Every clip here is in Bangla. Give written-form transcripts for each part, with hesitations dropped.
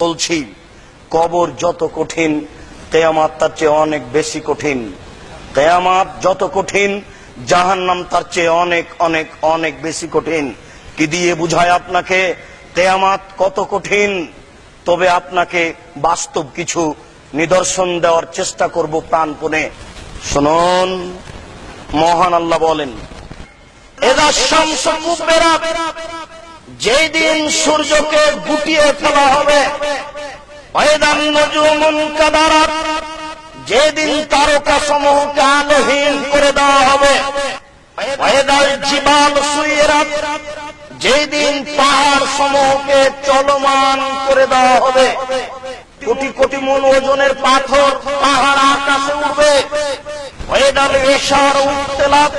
বলছি, কবর যত কঠিন কিয়ামত তার চেয়ে অনেক বেশি কঠিন। কিয়ামত যত কঠিন জাহান্নাম তার চেয়ে অনেক অনেক অনেক বেশি কঠিন। কি দিয়ে বুঝায় আপনাকে কিয়ামত কত কঠিন? তবে আপনাকে বাস্তব কিছু নিদর্শন দেওয়ার চেষ্টা করব প্রাণপণে। শুনুন, মহান আল্লাহ বলেন, এদা শামসু কুবরা, যেদিন সূর্যকে গুটিয়ে ফেলা হবে, ওয়াইদান নুজুমুন কাদারাত, যেদিন তারকা সমূহকে আলোহীন করে দেওয়া হবে, ওয়াইদাল জিবাল সুইরাত, যেদিন পাহাড় সমূহকে চলমান করে দেওয়া হবে, কোটি কোটি মন ওজনের পাথর পাহাড় আকাশে উঠবে, ওয়াইদাল ইশার উত্তালাত,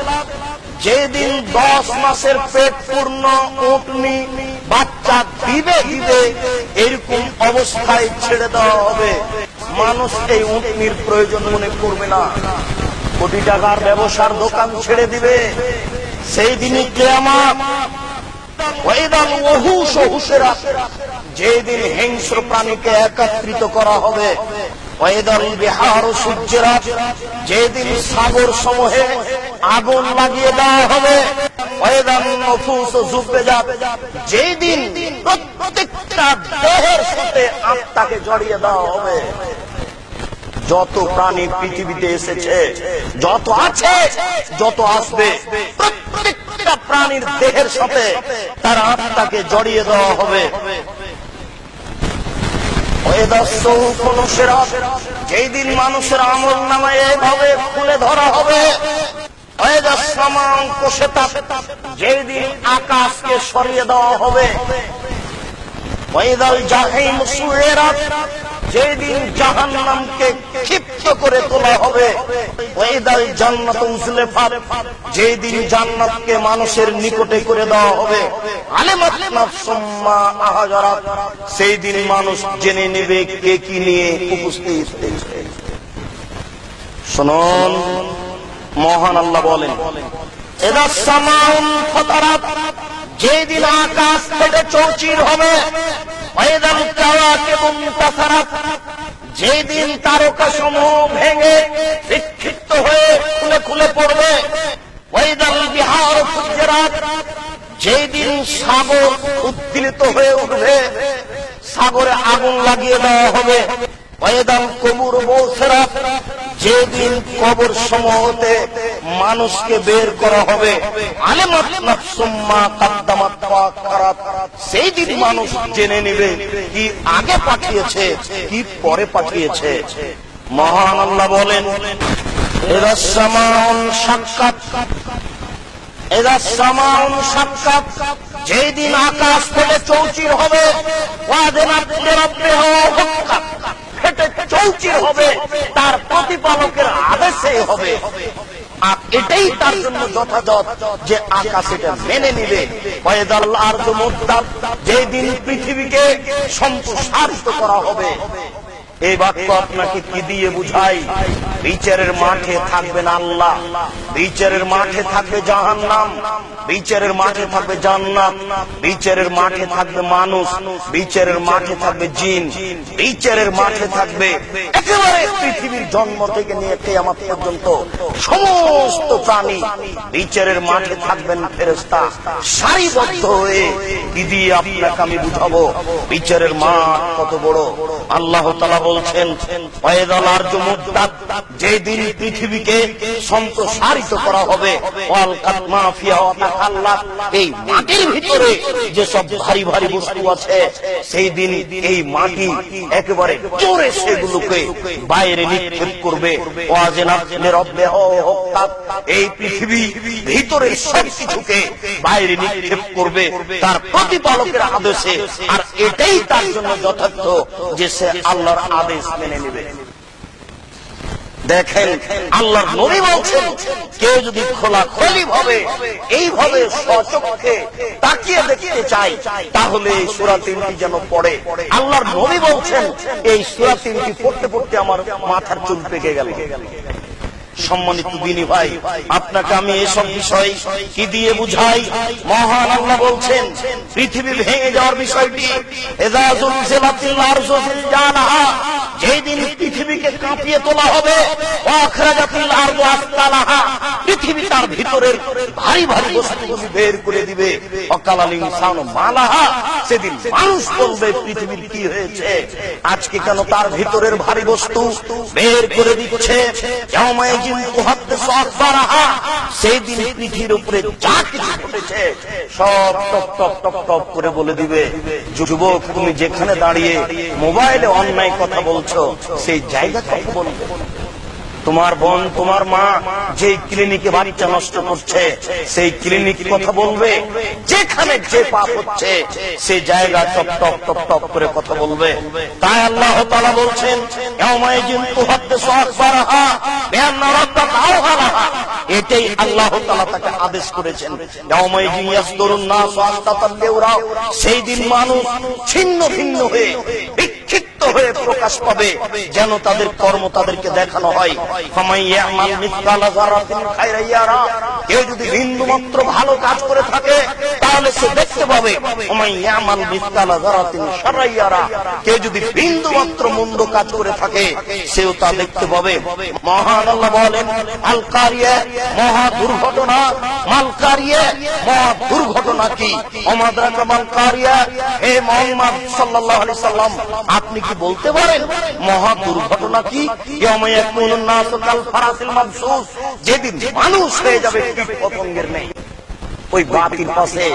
যেদিন 10 মাসের পেট পূর্ণ উটনি বাচ্চা দিবে দিবে এরকম অবস্থায় ছেড়ে দেওয়া হবে, মানুষ এই উটনির প্রয়োজন মনে করবে না, কোটি টাকার ব্যবসার দোকান ছেড়ে দিবে। সেই দিনই কিয়ামত। ওয়াইদাল ওহুশ হুশরাত, যেদিন হিংস্র প্রাণীকে একত্রিত করা হবে, ওয়াইদাল বিহার সুজ্জিরাত, যেদিন সাগর সমূহে আগুন লাগিয়ে দেওয়া হবে, ওয়াইদান নুফুস যুবজাত, যেদিন প্রত্যেকটা দেহের সাথে আত্মাকে জড়িয়ে দেওয়া হবে। যত প্রাণী পৃথিবীতে এসেছে, যত আছে, যত আসবে, প্রত্যেকটা প্রাণীর দেহের সাথে তার আত্মাকে জড়িয়ে দেওয়া হবে। যেদিন মানুষের আমল নামায় এভাবে খুলে ধরা হবে, যেদিন আকাশকে সরিয়ে দেওয়া হবে, যেদিন জাহান্নামকে ক্ষিপ্ত করে তোলা হবে, যেদিন জান্নাতকে মানুষের নিকটে করে দেওয়া হবে, সেই দিন মানুষ জেনে নেবে কে কি নিয়ে উপস্থিত হয়েছে। শুনুন, মহান আল্লাহ বলেন, এদা সামাউন ফাতারাত, যেদিন আকাশ ফেটে চৌচির হবে, ওয়াইদাল কাওয়াকিবুন তাসারাত, যেদিন তারকা সমূহ ভেঙে বিক্ষিপ্ত হয়ে খুলে খুলে পড়বে, ওয়াইদাল বিহার ফুজ্জিরাত, যেদিন সাগর উত্তীলিত হয়ে উঠবে, সাগরে আগুন লাগিয়ে দেওয়া হবে, ওয়াইদাল কুবুর বুসরাত, যেদিন কবর সমূহতে মানুষকে বের করা হবে, আলিমাত নাফসুম মা কাদ্দামাত ওয়া আখারাত, সেই দিন মানুষ জেনে নেবে কি আগে পাঠিয়েছে কি পরে পাঠিয়েছে। মহান আল্লাহ বলেন, এদা সামাউন শাক্কাত, এদা সামাউন শাক্কাত, যেদিন আকাশ ফেটে চৌচির হবে, ওয়াদানাত লিরাব্বিহা হুক্কাত, ফেটে চৌচির হবে, তার প্রতিপালকের আদেশে হবে। আর এটাই তার জন্য যথাযথ যে আকাশ এটা মেনে নিবে। ওয়াইদাল আরদু মুদ্দাত, যেদিন পৃথিবীকে সম্প্রসারিত করা হবে। এই বাক্য আপনাকে কি দিয়ে বুঝাই? বিচারের মাঠে থাকবেন আল্লাহ, বিচারের মাঠে থাকবে জাহান্নাম, বিচারের মাঠে থাকবে জান্নাত, বিচারের মাঠে থাকবে মানুষ, বিচারের মাঠে থাকবে জিন, বিচারের মাঠে থাকবে একেবারে পৃথিবীর জন্ম থেকে নিয়ে কিয়ামত পর্যন্ত সমস্ত প্রাণী। বিচারের মাঠে থাকবেন ফেরেশতা সারিবদ্ধ হয়ে। কি দিয়ে আপনাকে আমি বুঝাবো বিচারের মাঠ কত বড়? আল্লাহ তাআলা বলছেন, ওয়াইদাল আরদু মুদ্দাত, যেদিন পৃথিবীকে সম্প্রসারিত করা হবে, ওয়ালকাত মা ফিহা ওয়া তাখাল্লাত, এই মাটির ভিতরে যে সব ভারী ভারী বস্তু আছে, সেই দিন এই মাটি একেবারে জোরে সেগুলোকে বাইরে নিক্ষেপ করবে। ওয়াজানাত লিরাব্বিহা হুক্কাত, এই পৃথিবী ভিতরে সব কিছুকে বাইরে নিক্ষেপ করবে তার প্রতিপালকের আদেশে। আর এটাই তার জন্য যথার্থ যে সে আল্লাহর আদেশ মেনে নেবে। দেখেন, আল্লাহর নবী বলছেন, কেউ যদি খোলাখুলি ভাবে এইভাবে স্বচক্ষে তাকিয়ে দেখতে চাই, তাহলে এই সূরা 3টি যেন পড়ে। আল্লাহর নবী বলছেন, এই সূরা 3টি পড়তে পড়তে আমার মাথার চুল পেকে গেল। সম্মানিত দিনী ভাই, আপনাকে আমি এসব বিষয় কি দিয়ে বুঝাই? মহান আল্লাহ বলছেন পৃথিবী ভেঙে যাওয়ার বিষয়টি, ইযা যুলজিলাতিল আরযু জিলজালাহা, যেদিন পৃথিবীকে কাঁপিয়ে তোলা হবে, ওয়া আখরাজাতিল আরযু আসকালাহা, পৃথিবী তার ভিতরের ভারী ভারী বস্তুগুলি বের করে দিবে, ওয়াকালাল ইনসানু মালাহা, সেদিন মানুষ বলবে পৃথিবীর কি হয়েছে, আজকে কেন তার ভিতরের ভারী বস্তু বের করে দিচ্ছে। সেই দিন পৃথিবীর উপরে যা কিছু ঘটেছে সব টপ টপ টপ টপ করে বলে দিবে। যুবক, তুমি যেখানে দাঁড়িয়ে মোবাইলে অন্যায় কথা বলছো, সেই জায়গা কথা বলবে। তোমার বোন, তোমার মা যে ক্লিনিকে বাচ্চা নষ্ট করছে, সেই ক্লিনিক কথা বলবে। যেখানে যে পাপ হচ্ছে সেই জায়গা টপ টপ টপ টপ করে কথা বলবে। তাই আল্লাহ তাআলা বলছেন, ইয়াউমাইযিন তুহাদ্দিসু আখবারাহা বিআন্না রাব্বাকা আওহালাহা, এটাই আল্লাহ তাআলা তাকে আদেশ করেছেন। ইয়াউমাইযিন ইয়াসদুরুন নাসু আশতাতাল লিউরা, সেই দিন মানুষ ছিন্ন ভিন্ন হয়ে বিক্ষিপ্ত হয়ে প্রকাশ পাবে, যেন তাদের কর্ম তাদেরকে দেখানো হয়। ফামাইয়ামাল মিসকালা যারাতিন খায়রান ইয়ারা, কেউ যদি বিন্দু মাত্র ভালো কাজ করে থাকে তাহলে সে দেখতে পাবে। ফামাইয়ামাল মিসকালা যারাতিন শাররান ইয়ারা, কেউ যদি বিন্দু মাত্র মন্দ কাজ করে থাকে সেও তা দেখতে পাবে। মহান আল্লাহ বলেন, আল কারিয়া, মহা দুর্ঘটনা, মাল কারিয়া, মহা দুর্ঘটনা কি? আমাদের মাল কারিয়া, হে মুহাম্মদ সাল্লাল্লাহু আলাইহি সাল্লাম, আপনি কি বলতে পারেন মহা দুর্ঘটনা কি? ইয়াউমা ইয়াকুনুন নাসু কাল ফারাসিল মাবসুস, যেদিন মানুষ হয়ে যাবে কীট পতঙ্গের ন্যায়। ওই বাতির পাশে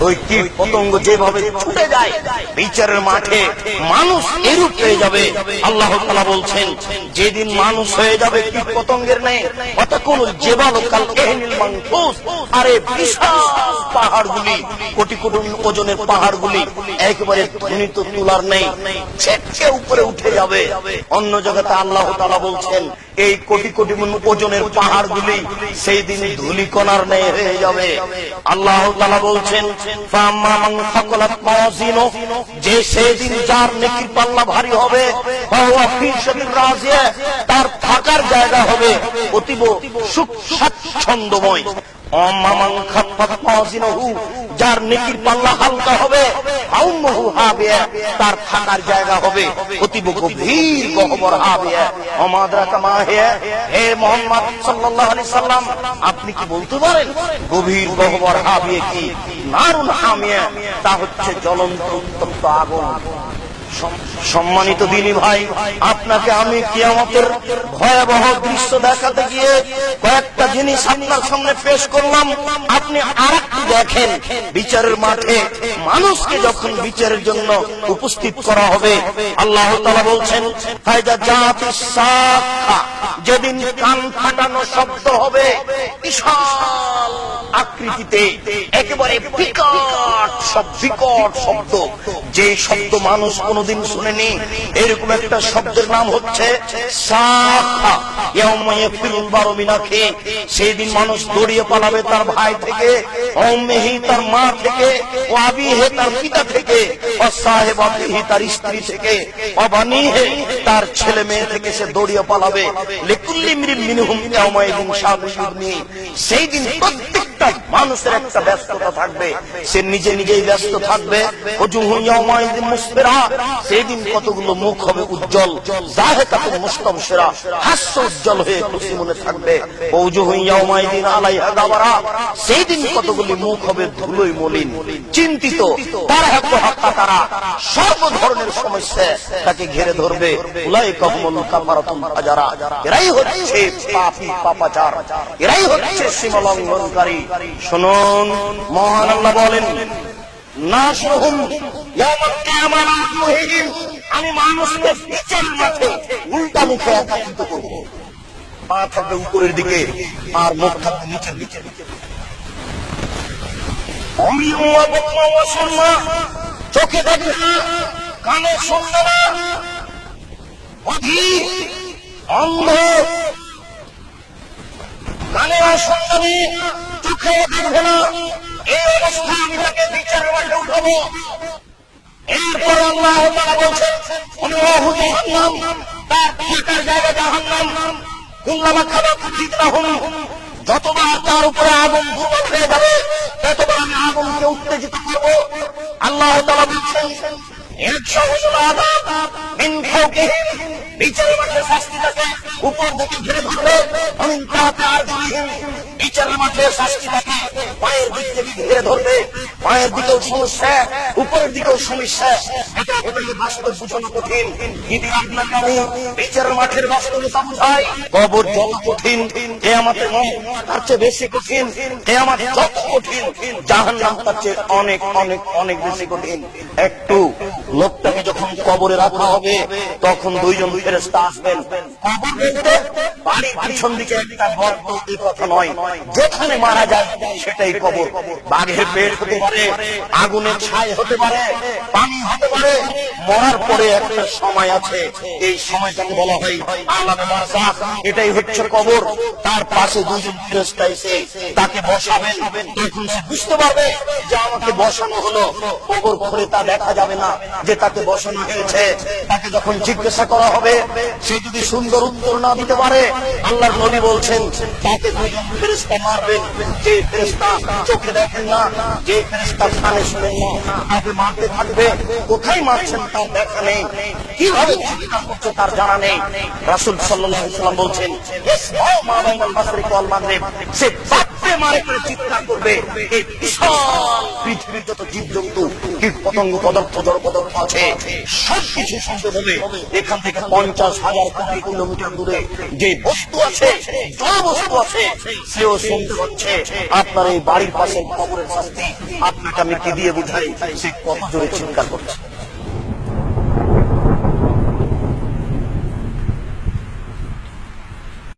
ওই কীট পতঙ্গ যেভাবে ছুটে যায় বিচারের মাঠে, মানুষ এরূপ হয়ে যাবে। আল্লাহ তাআলা বলছেন, যেদিন মানুষ হয়ে যাবে কীট পতঙ্গের ন্যায়, ওয়াতাকুনুল জিবালু কাল ইহনিল মানফুস, আরে বিশাল পাহাড়গুলি, কোটি কোটি ওজনের পাহাড়গুলি একেবারে ধ্বনিত তুলার নেই, ছেটকে উপরে উঠে যাবে। অন্য জগতে আল্লাহ তাআলা বলছেন, এই কোটি কোটি ওজনের পাহাড়গুলি সেই দিন ধূলিকণার ন্যায় হয়ে যাবে। আল্লাহ তাআলা বলছেন, ফাম্মা মান সাকালাত মাওয়াজিনু, যে সেদিন যার নেকির পাল্লা ভারী হবে, ফাহুয়া ফি শাদির রাজিয়া, তার থাকার জায়গা হবে অতীব সুখ স্বাচ্ছন্দ্যময়। আম্মা মান খাফফাত মাওয়াজিনুহু, যার নেকির পাল্লা হালকা হবে, ফাউম্মুহু হাবিয়া, তার থাকার জায়গা হবে অতীব গভীর গহ্বর হাবিয়া। আমাদরাকা মা হিয়া, হে মুহাম্মদ সাল্লাল্লাহু আলাইহি সাল্লাম, আপনি কি বলতে পারেন গভীর গহ্বর হাবিয়া কি? নারুন হামিয়া, তা হচ্ছে জ্বলন্ত উত্তপ্ত আগুন। সম্মানিত দিনী ভাই, আপনাকে আমি কিয়ামতের ভয়াবহ দৃশ্য দেখাতে গিয়ে কয়েকটা জিনিস আপনার সামনে পেশ করলাম। আপনি আরেকটু দেখেন, বিচারের মাঠে মানুষকে যখন বিচারের জন্য উপস্থিত করা হবে, আল্লাহ তাআলা বলছেন, ফাইদা জাতিস সাক্কা, যেদিন কান ফাটানো শব্দ হবে বিশাল আকৃতিতে, একেবারে বিকট শব্দ, যে শব্দ মানুষ কোনদিন শুনেনি, এরকম একটা শব্দের নাম হচ্ছে সাক্কা। ইয়াউমা ইয়াফিরুল মারউ মিন আখি, সেদিন মানুষ দৌড়িয়ে পালাবে তার ভাই থেকে, উম্মিহি তার মা থেকে, ওয়া আবিহি তার পিতা থেকে, ওয়া সাহিবাতিহি তার স্ত্রী থেকে, ওয়া বানিহি তার ছেলে মেয়ে থেকে সে দৌড়িয়ে পালাবে। লিকুল্লি ইমরিন মিনহুম ইয়াউমা ইযিন শাগুন ইবনি, সেই দিন প্রত্যেকটা মানুষের একটা ব্যস্ততা থাকবে, সে নিজে নিজেই ব্যস্ত থাকবে। ওজুহু ইয়াউমা ইযিন মুসফিরা, সেদিন কতগুলো মুখ হবে উজ্জ্বল, যাহিকাতুন মুস্তাবশিরা, হাস্য উজ্জ্বল হয়ে খুশি মনে থাকবে। ওজুহু ইয়াউমা ইযিন আলাইহা গাবারা, সেদিন কতগুলো মুখ হবে ধুলোয় মলিন, চিন্তিত। তারা সর্ব ধরনের সমস্যা তাকে ঘিরে ধরবে। উলাইকা হুমুল কাফারাতুল ফাজারা, এরাই হচ্ছে পাপী পাপাচার, এরাই হচ্ছে সীমালঙ্ঘনকারী। শুনুন, মহান আল্লাহ বলেন, নাশরুহুম ইয়াওমাল কিয়ামাহ মুহিম, আমি মানুষকে বিচারের মাঠে উল্টা মুখে একত্রিত করব। পা থাকবে উপরের দিকে আর মুখ থাকবে নিচের দিকে। চোখে দেখবে না, কানে শুনবে না, অধীর অন্ধ, কানে শুনবে, চোখে দেখবে না, এই অবস্থা আমি তাকে বিচারের মাঠে উঠাবো। এরপর আল্লাহ তাআলা বলছেন, অনুরাহু জাহান্নাম, তার থাকার জায়গা জাহান্নাম। কুল্লামা খাবাত জিদনাহুম, যতবার তার উপরে আগুন দুর্বল হয়ে যাবে ততবার আমি আগুনকে উত্তেজিত করব। আল্লাহ তাআলা বলছেন বিচারের মাঠে শাস্তি থাকে উপর দিকে ঘিরে ধরবে, বিচারের মাঠে শাস্তি থাকে পায়ের দিক থেকে ঘিরে ধরবে, পায়ের দিকেও সমস্যা উপরের দিকেও সমস্যা। এটা আপনাকে বাস্তব বোঝানো কঠিন, কিন্তু আপনাকে আমি বিচারের মাঠের বাস্তবতা বুঝাই। কবর যত কঠিন কিয়ামতের মাঠ তার চেয়ে বেশি কঠিন, কিয়ামত যত কঠিন জাহান্নাম তার চেয়ে অনেক অনেক অনেক বেশি কঠিন। একটু লোকটাকে যখন কবরে রাখা হবে তখন দুইজন ফেরেশতা আসবেন। কবর বলতে বাড়ির পিছন দিকে একটা গর্ত এই কথা নয়, যেখানে মারা যায় সেটাই কবর। বাঘের পেট হতে পারে, আগুনের ছাই হতে পারে, পানি হতে পারে। মরার পরে একটা সময় আছে, এই সময়টাকে বলা হয় আলামে বারযাখ। এটাই হচ্ছে কবর। তার পাশে দুইজন ফেরেশতা এসে তাকে বসাবেন। তখন সে বুঝতে পারবে যে আমাকে বসানো হলো। কবর খুলে তা দেখা যাবে না যে তাকে বসানো হয়েছে। তাকে যখন জিজ্ঞাসা করা হবে সে যদি সুন্দর উত্তর না দিতে পারে, আল্লাহর নবী বলছেন তাকে দুইজন ফেরেশতা মারবেন। যে ফেরেশতা চোখে দেখেন না, যে ফেরেশতা কানে শুনেন না, তাকে মারতে থাকবে। কোথায় মারছেন তার দেখা নেই, কিভাবে চিৎকার করছে তার জানা নেই। রাসূল সাল্লাল্লাহু আলাইহি ওয়াসাল্লাম বলছেন মা বাইনাল মাশরিক ওয়াল মাগরিব, সে বাপরে মারে করে চিৎকার করবে। এই বিশাল পৃথিবীর যত জীবজন্তু কীট পতঙ্গ পদার্থ জড় পদার্থ আছে সবকিছু শুনতে হবে। এখান থেকে 50,000 কোটি কিলোমিটার দূরে যে বস্তু আছে, জড় বস্তু আছে, সেও শুনতে পাচ্ছে। আপনার এই বাড়ির পাশে কবরের শাস্তি আপনাকে আমি কি দিয়ে বুঝাই সে কত জোরে চিৎকার করছে।